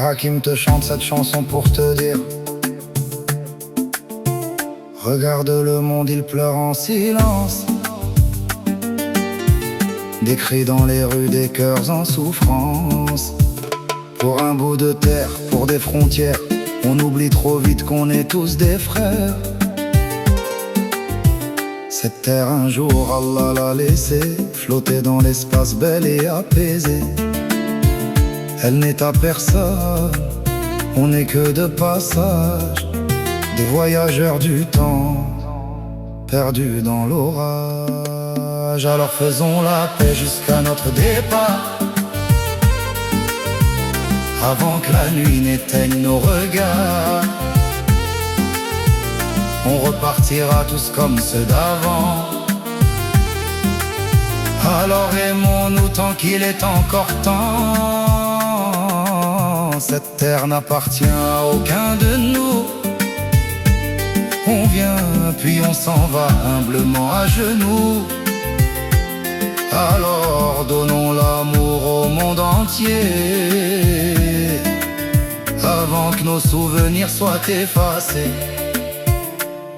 Hakim te chante cette chanson pour te dire: regarde le monde, il pleure en silence. Des cris dans les rues, des cœurs en souffrance. Pour un bout de terre, pour des frontières, on oublie trop vite qu'on est tous des frères. Cette terre un jour Allah l'a laissée flotter dans l'espace belle et apaisée. Elle n'est à personne, on n'est que de passage, des voyageurs du temps, perdus dans l'orage. Alors faisons la paix jusqu'à notre départ, avant que la nuit n'éteigne nos regards. On repartira tous comme ceux d'avant. Alors aimons-nous tant qu'il est encore temps. Cette terre n'appartient à aucun de nous. On vient puis on s'en va humblement à genoux. Alors donnons l'amour au monde entier, avant que nos souvenirs soient effacés.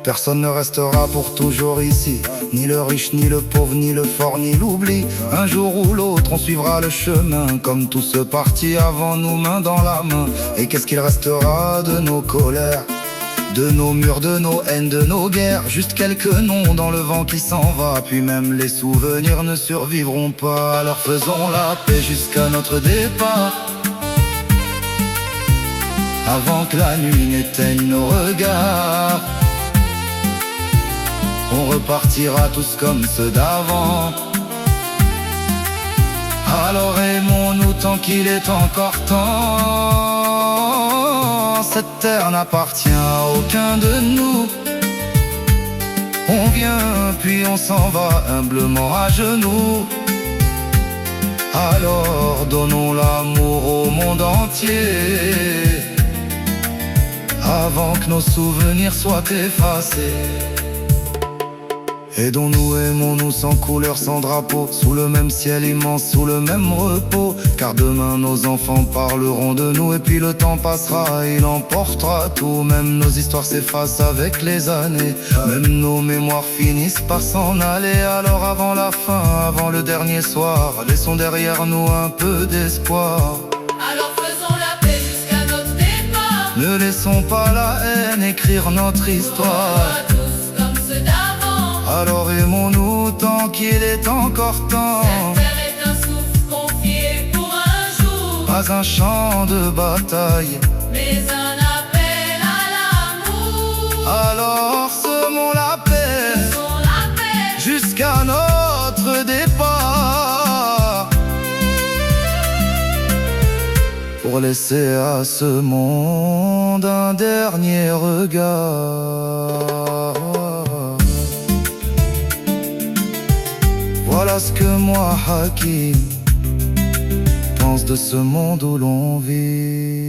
Personne ne restera pour toujours ici, ni le riche, ni le pauvre, ni le fort, ni l'oubli. Un jour ou l'autre on suivra le chemin, comme tous ceux partis avant nous, main dans la main. Et qu'est-ce qu'il restera de nos colères, de nos murs, de nos haines, de nos guerres? Juste quelques noms dans le vent qui s'en va, puis même les souvenirs ne survivront pas. Alors faisons la paix jusqu'à notre départ, avant que la nuit n'éteigne nos regards. On repartira tous comme ceux d'avant. Alors aimons-nous tant qu'il est encore temps. Cette terre n'appartient à aucun de nous. On vient puis on s'en va humblement à genoux. Alors donnons l'amour au monde entier, avant que nos souvenirs soient effacés. Aidons-nous, aimons-nous sans couleur, sans drapeau, sous le même ciel immense, sous le même repos. Car demain nos enfants parleront de nous, et puis le temps passera, il emportera tout. Même nos histoires s'effacent avec les années, même nos mémoires finissent par s'en aller. Alors avant la fin, avant le dernier soir, laissons derrière nous un peu d'espoir. Alors faisons la paix jusqu'à notre départ. Ne laissons pas la haine écrire notre histoire. Alors aimons-nous tant qu'il est encore temps. Cette terre est un souffle confié pour un jour, pas un champ de bataille, mais un appel à l'amour. Alors semons la paix, jusqu'à notre départ, pour laisser à ce monde un dernier regard. Voilà ce que moi, Hakim, pense de ce monde où l'on vit.